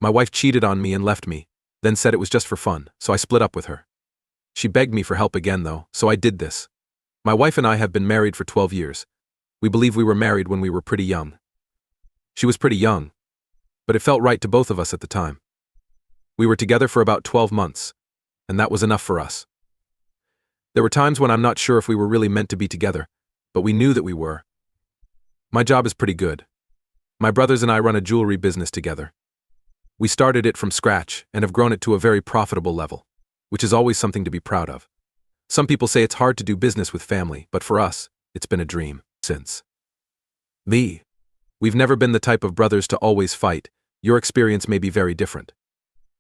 My wife cheated on me and left me, then said it was just for fun, so I split up with her. She begged me for help again though, so I did this. My wife and I have been married for 12 years. We believe we were married when we were pretty young. She was pretty young, but it felt right to both of us at the time. We were together for about 12 months, and that was enough for us. There were times when I'm not sure if we were really meant to be together, but we knew that we were. My job is pretty good. My brothers and I run a jewelry business together. We started it from scratch and have grown it to a very profitable level, which is always something to be proud of. Some people say it's hard to do business with family, but for us, it's been a dream since. We've never been the type of brothers to always fight. Your experience may be very different.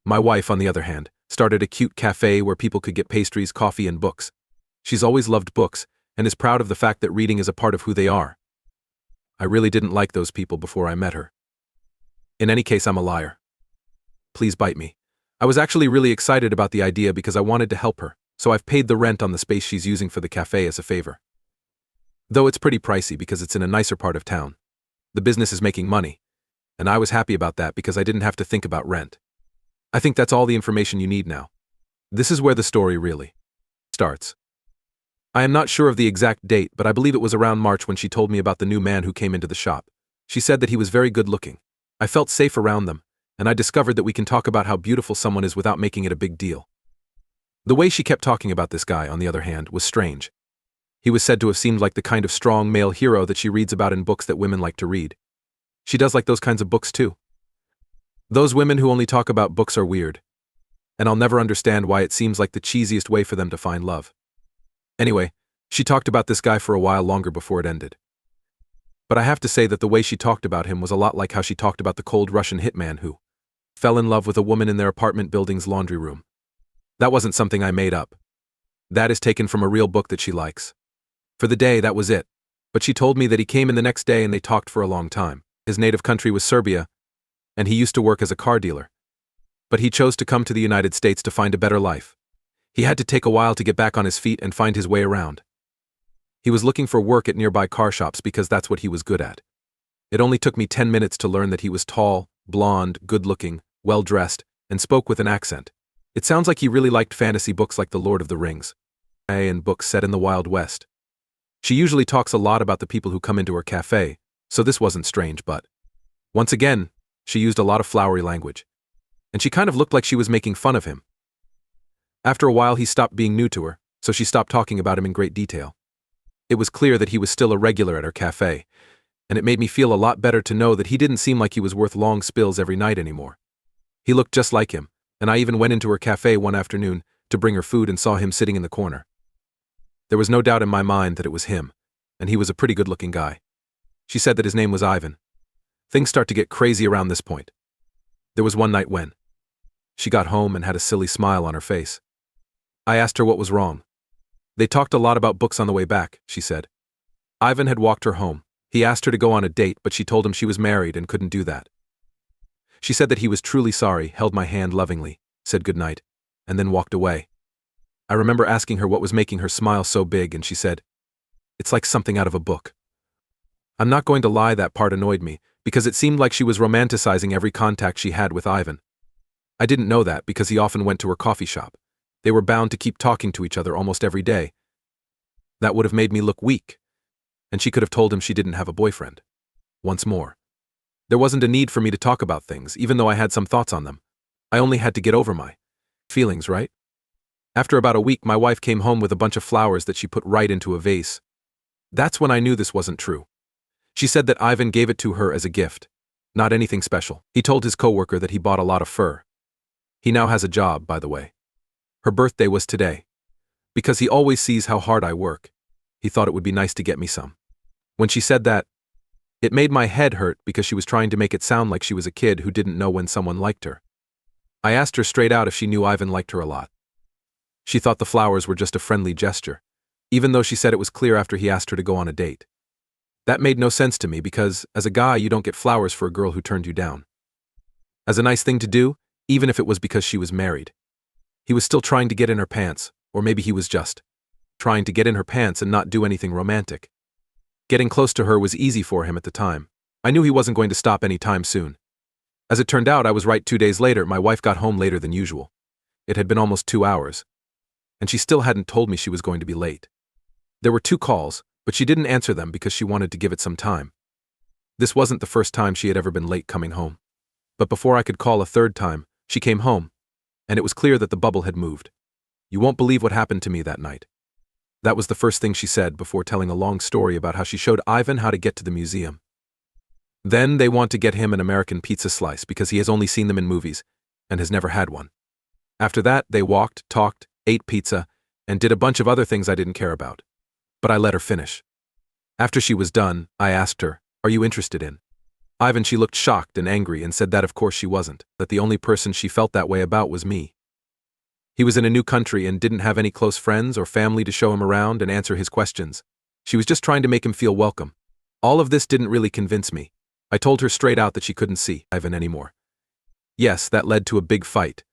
My wife, on the other hand, started a cute cafe where people could get pastries, coffee, and books. She's always loved books and is proud of the fact that reading is a part of who they are. I really didn't like those people before I met her. In any case, I'm a liar. Please bite me. I was actually really excited about the idea because I wanted to help her, so I've paid the rent on the space she's using for the cafe as a favor. Though it's pretty pricey because it's in a nicer part of town. The business is making money, and I was happy about that because I didn't have to think about rent. I think that's all the information you need now. This is where the story really starts. I am not sure of the exact date, but I believe it was around March when she told me about the new man who came into the shop. She said that he was very good looking. I felt safe around them, and I discovered that we can talk about how beautiful someone is without making it a big deal. The way she kept talking about this guy, on the other hand, was strange. He was said to have seemed like the kind of strong male hero that she reads about in books that women like to read. She does like those kinds of books too. Those women who only talk about books are weird, and I'll never understand why it seems like the cheesiest way for them to find love. Anyway, she talked about this guy for a while longer before it ended. But I have to say that the way she talked about him was a lot like how she talked about the cold Russian hitman who fell in love with a woman in their apartment building's laundry room. That wasn't something I made up. That is taken from a real book that she likes. For the day, that was it. But she told me that he came in the next day and they talked for a long time. His native country was Serbia, and he used to work as a car dealer. But he chose to come to the United States to find a better life. He had to take a while to get back on his feet and find his way around. He was looking for work at nearby car shops because that's what he was good at. It only took me 10 minutes to learn that he was tall, blonde, good-looking, well-dressed, and spoke with an accent. It sounds like he really liked fantasy books like The Lord of the Rings, and books set in the Wild West. She usually talks a lot about the people who come into her cafe, so this wasn't strange, but once again, she used a lot of flowery language. And she kind of looked like she was making fun of him. After a while, he stopped being new to her, so she stopped talking about him in great detail. It was clear that he was still a regular at her cafe, and it made me feel a lot better to know that he didn't seem like he was worth long spills every night anymore. He looked just like him, and I even went into her cafe one afternoon to bring her food and saw him sitting in the corner. There was no doubt in my mind that it was him, and he was a pretty good-looking guy. She said that his name was Ivan. Things start to get crazy around this point. There was one night when she got home and had a silly smile on her face. I asked her what was wrong. They talked a lot about books on the way back, she said. Ivan had walked her home. He asked her to go on a date, but she told him she was married and couldn't do that. She said that he was truly sorry, held my hand lovingly, said goodnight, and then walked away. I remember asking her what was making her smile so big, and she said, "It's like something out of a book." I'm not going to lie, that part annoyed me, because it seemed like she was romanticizing every contact she had with Ivan. I didn't know that because he often went to her coffee shop. They were bound to keep talking to each other almost every day. That would have made me look weak, and she could have told him she didn't have a boyfriend. Once more, there wasn't a need for me to talk about things, even though I had some thoughts on them. I only had to get over my feelings, right? After about a week, my wife came home with a bunch of flowers that she put right into a vase. That's when I knew this wasn't true. She said that Ivan gave it to her as a gift. Not anything special. He told his coworker that he bought a lot of fur. He now has a job, by the way. Her birthday was today. Because he always sees how hard I work, he thought it would be nice to get me some. When she said that, it made my head hurt because she was trying to make it sound like she was a kid who didn't know when someone liked her. I asked her straight out if she knew Ivan liked her a lot. She thought the flowers were just a friendly gesture, even though she said it was clear after he asked her to go on a date. That made no sense to me because, as a guy, you don't get flowers for a girl who turned you down. As a nice thing to do, even if it was because she was married. He was still trying to get in her pants, or maybe he was just trying to get in her pants and not do anything romantic. Getting close to her was easy for him at the time. I knew he wasn't going to stop any time soon. As it turned out, I was right. 2 days later, my wife got home later than usual. It had been almost 2 hours, and she still hadn't told me she was going to be late. There were 2 calls, but she didn't answer them because she wanted to give it some time. This wasn't the first time she had ever been late coming home. But before I could call a third time, she came home, and it was clear that the bubble had moved. You won't believe what happened to me that night. That was the first thing she said before telling a long story about how she showed Ivan how to get to the museum. Then they want to get him an American pizza slice because he has only seen them in movies and has never had one. After that, they walked, talked, ate pizza, and did a bunch of other things I didn't care about. But I let her finish. After she was done, I asked her, "Are you interested in Ivan?" She looked shocked and angry and said that of course she wasn't, that the only person she felt that way about was me. He was in a new country and didn't have any close friends or family to show him around and answer his questions. She was just trying to make him feel welcome. All of this didn't really convince me. I told her straight out that she couldn't see Ivan anymore. Yes, that led to a big fight.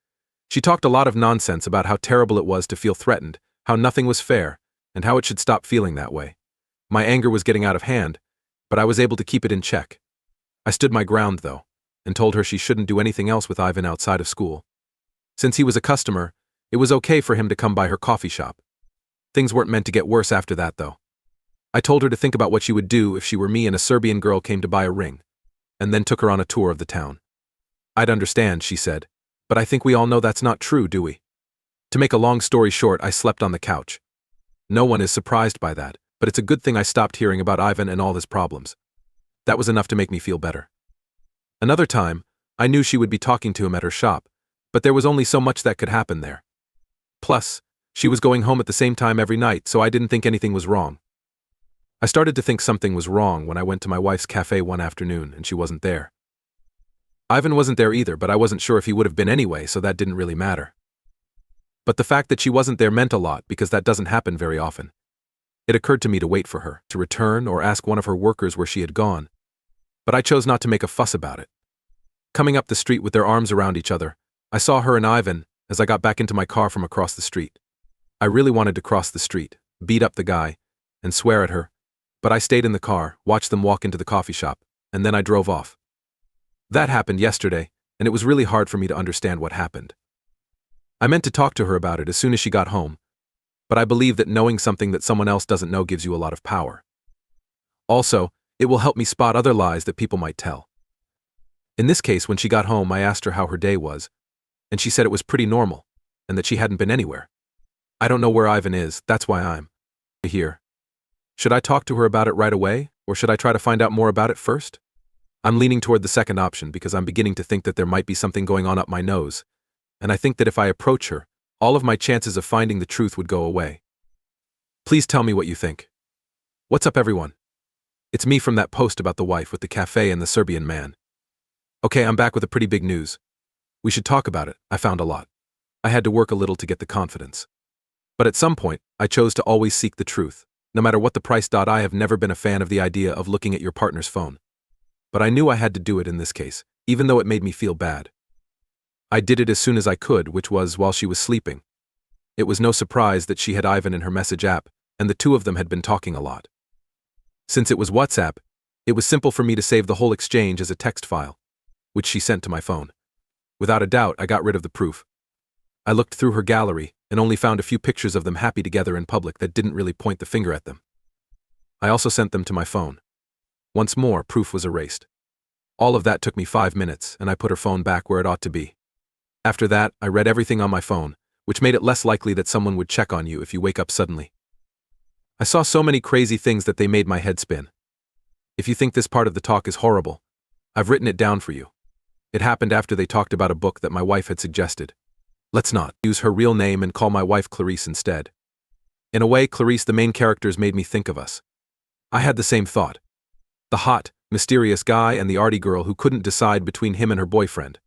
She talked a lot of nonsense about how terrible it was to feel threatened, how nothing was fair, and how it should stop feeling that way. My anger was getting out of hand, but I was able to keep it in check. I stood my ground, though, and told her she shouldn't do anything else with Ivan outside of school. Since he was a customer, it was okay for him to come by her coffee shop. Things weren't meant to get worse after that, though. I told her to think about what she would do if she were me and a Serbian girl came to buy a ring, and then took her on a tour of the town. "I'd understand," she said, "but I think we all know that's not true, do we?" To make a long story short, I slept on the couch. No one is surprised by that, but it's a good thing I stopped hearing about Ivan and all his problems. That was enough to make me feel better. Another time, I knew she would be talking to him at her shop, but there was only so much that could happen there. Plus, she was going home at the same time every night, so I didn't think anything was wrong. I started to think something was wrong when I went to my wife's cafe one afternoon and she wasn't there. Ivan wasn't there either, but I wasn't sure if he would have been anyway, so that didn't really matter. But the fact that she wasn't there meant a lot because that doesn't happen very often. It occurred to me to wait for her, to return or ask one of her workers where she had gone. But I chose not to make a fuss about it. Coming up the street with their arms around each other, I saw her and Ivan as I got back into my car from across the street. I really wanted to cross the street, beat up the guy, and swear at her, but I stayed in the car, watched them walk into the coffee shop, and then I drove off. That happened yesterday, and it was really hard for me to understand what happened. I meant to talk to her about it as soon as she got home, but I believe that knowing something that someone else doesn't know gives you a lot of power. Also, it will help me spot other lies that people might tell. In this case, when she got home, I asked her how her day was, and she said it was pretty normal, and that she hadn't been anywhere. I don't know where Ivan is, that's why I'm here. Should I talk to her about it right away, or should I try to find out more about it first? I'm leaning toward the second option because I'm beginning to think that there might be something going on up my nose, and I think that if I approach her, all of my chances of finding the truth would go away. Please tell me what you think. What's up, everyone? It's me from that post about the wife with the cafe and the Serbian man. Okay, I'm back with a pretty big news. We should talk about it. I found a lot. I had to work a little to get the confidence. But at some point, I chose to always seek the truth, no matter what the price. I have never been a fan of the idea of looking at your partner's phone. But I knew I had to do it in this case, even though it made me feel bad. I did it as soon as I could, which was while she was sleeping. It was no surprise that she had Ivan in her message app, and the two of them had been talking a lot. Since it was WhatsApp, it was simple for me to save the whole exchange as a text file, which she sent to my phone. Without a doubt, I got rid of the proof. I looked through her gallery and only found a few pictures of them happy together in public that didn't really point the finger at them. I also sent them to my phone. Once more, proof was erased. All of that took me 5 minutes, and I put her phone back where it ought to be. After that, I read everything on my phone, which made it less likely that someone would check on you if you wake up suddenly. I saw so many crazy things that they made my head spin. If you think this part of the talk is horrible, I've written it down for you. It happened after they talked about a book that my wife had suggested. Let's not use her real name and call my wife Clarice instead. In a way, Clarice, the main characters, made me think of us. I had the same thought. The hot, mysterious guy and the arty girl who couldn't decide between him and her boyfriend.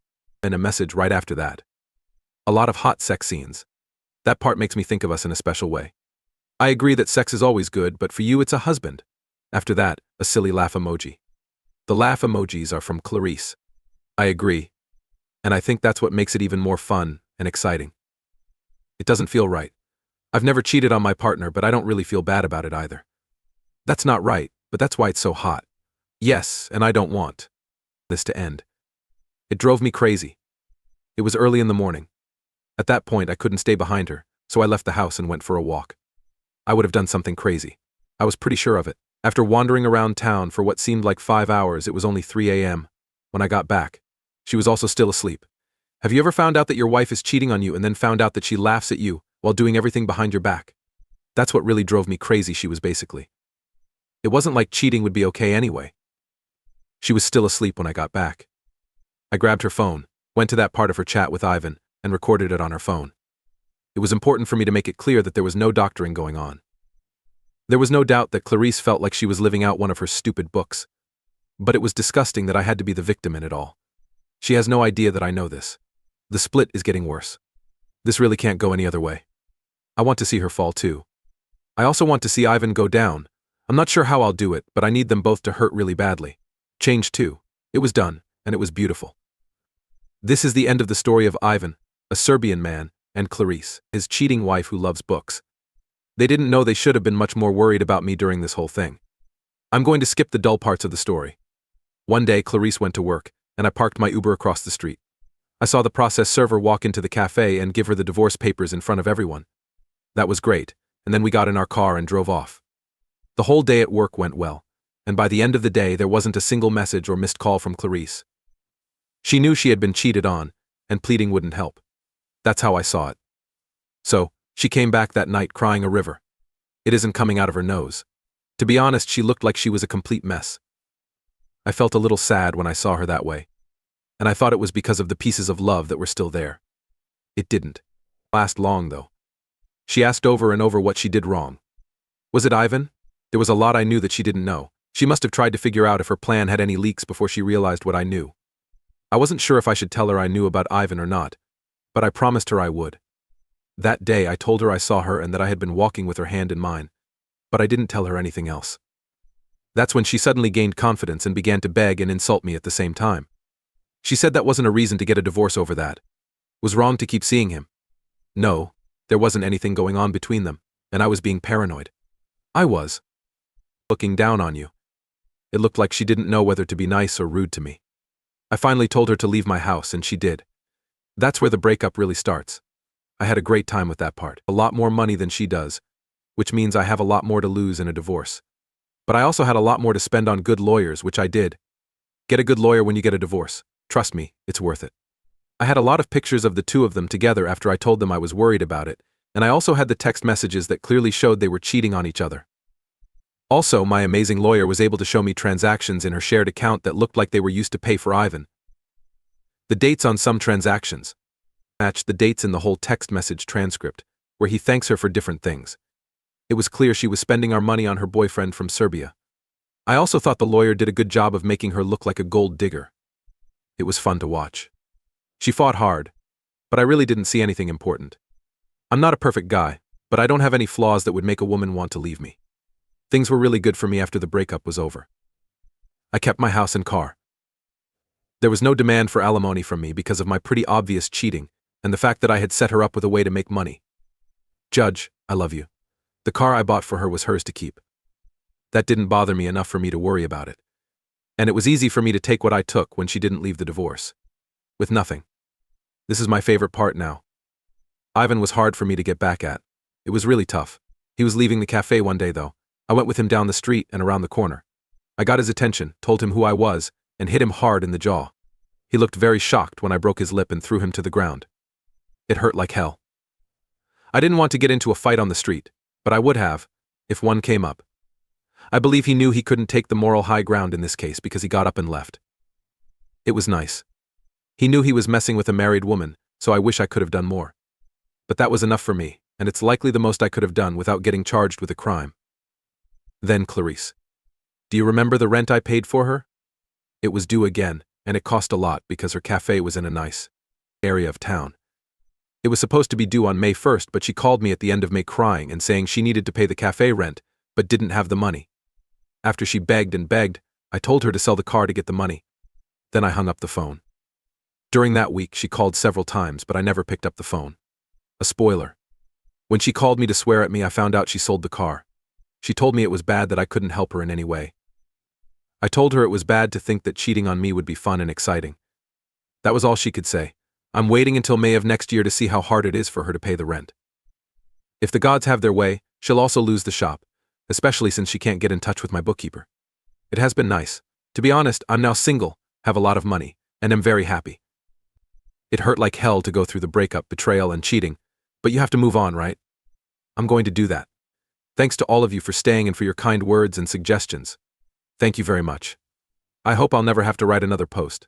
And a message right after that. A lot of hot sex scenes. That part makes me think of us in a special way. I agree that sex is always good, but for you it's a husband. After that, a silly laugh emoji. The laugh emojis are from Clarice. I agree. And I think that's what makes it even more fun and exciting. It doesn't feel right. I've never cheated on my partner, but I don't really feel bad about it either. That's not right, but that's why it's so hot. Yes, and I don't want this to end. It drove me crazy. It was early in the morning. At that point, I couldn't stay behind her, so I left the house and went for a walk. I would have done something crazy. I was pretty sure of it. After wandering around town for what seemed like 5 hours, it was only 3 a.m. When I got back. She was also still asleep. Have you ever found out that your wife is cheating on you and then found out that she laughs at you while doing everything behind your back? That's what really drove me crazy. She was basically. It wasn't like cheating would be okay anyway. She was still asleep when I got back. I grabbed her phone, went to that part of her chat with Ivan, and recorded it on her phone. It was important for me to make it clear that there was no doctoring going on. There was no doubt that Clarice felt like she was living out one of her stupid books. But it was disgusting that I had to be the victim in it all. She has no idea that I know this. The split is getting worse. This really can't go any other way. I want to see her fall too. I also want to see Ivan go down. I'm not sure how I'll do it, but I need them both to hurt really badly. Change too. It was done, and it was beautiful. This is the end of the story of Ivan, a Serbian man, and Clarice, his cheating wife who loves books. They didn't know they should have been much more worried about me during this whole thing. I'm going to skip the dull parts of the story. One day, Clarice went to work, and I parked my Uber across the street. I saw the process server walk into the cafe and give her the divorce papers in front of everyone. That was great, and then we got in our car and drove off. The whole day at work went well, and by the end of the day there wasn't a single message or missed call from Clarice. She knew she had been cheated on, and pleading wouldn't help. That's how I saw it. So, she came back that night crying a river. It isn't coming out of her nose. To be honest, she looked like she was a complete mess. I felt a little sad when I saw her that way, and I thought it was because of the pieces of love that were still there. It didn't last long, though. She asked over and over what she did wrong. Was it Ivan? There was a lot I knew that she didn't know. She must have tried to figure out if her plan had any leaks before she realized what I knew. I wasn't sure if I should tell her I knew about Ivan or not, but I promised her I would. That day I told her I saw her and that I had been walking with her hand in mine, but I didn't tell her anything else. That's when she suddenly gained confidence and began to beg and insult me at the same time. She said that wasn't a reason to get a divorce over that. Was wrong to keep seeing him. No, there wasn't anything going on between them, and I was being paranoid. I was looking down on you. It looked like she didn't know whether to be nice or rude to me. I finally told her to leave my house, and she did. That's where the breakup really starts. I had a great time with that part. A lot more money than she does, which means I have a lot more to lose in a divorce. But I also had a lot more to spend on good lawyers, which I did. Get a good lawyer when you get a divorce. Trust me, it's worth it. I had a lot of pictures of the two of them together after I told them I was worried about it, and I also had the text messages that clearly showed they were cheating on each other. Also, my amazing lawyer was able to show me transactions in her shared account that looked like they were used to pay for Ivan. The dates on some transactions matched the dates in the whole text message transcript, where he thanks her for different things. It was clear she was spending our money on her boyfriend from Serbia. I also thought the lawyer did a good job of making her look like a gold digger. It was fun to watch. She fought hard, but I really didn't see anything important. I'm not a perfect guy, but I don't have any flaws that would make a woman want to leave me. Things were really good for me after the breakup was over. I kept my house and car. There was no demand for alimony from me because of my pretty obvious cheating and the fact that I had set her up with a way to make money. Judge, I love you. The car I bought for her was hers to keep. That didn't bother me enough for me to worry about it. And it was easy for me to take what I took when she didn't leave the divorce. With nothing. This is my favorite part now. Ivan was hard for me to get back at. It was really tough. He was leaving the cafe one day though. I went with him down the street and around the corner. I got his attention, told him who I was, and hit him hard in the jaw. He looked very shocked when I broke his lip and threw him to the ground. It hurt like hell. I didn't want to get into a fight on the street, but I would have, if one came up. I believe he knew he couldn't take the moral high ground in this case because he got up and left. It was nice. He knew he was messing with a married woman, so I wish I could have done more. But that was enough for me, and it's likely the most I could have done without getting charged with a crime. Then Clarice. Do you remember the rent I paid for her? It was due again, and it cost a lot because her cafe was in a nice area of town. It was supposed to be due on May 1st, but she called me at the end of May crying and saying she needed to pay the cafe rent, but didn't have the money. After she begged and begged, I told her to sell the car to get the money. Then I hung up the phone. During that week, she called several times, but I never picked up the phone. A spoiler. When she called me to swear at me, I found out she sold the car. She told me it was bad that I couldn't help her in any way. I told her it was bad to think that cheating on me would be fun and exciting. That was all she could say. I'm waiting until May of next year to see how hard it is for her to pay the rent. If the gods have their way, she'll also lose the shop, especially since she can't get in touch with my bookkeeper. It has been nice. To be honest, I'm now single, have a lot of money, and am very happy. It hurt like hell to go through the breakup, betrayal, and cheating, but you have to move on, right? I'm going to do that. Thanks to all of you for staying and for your kind words and suggestions. Thank you very much. I hope I'll never have to write another post.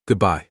Goodbye.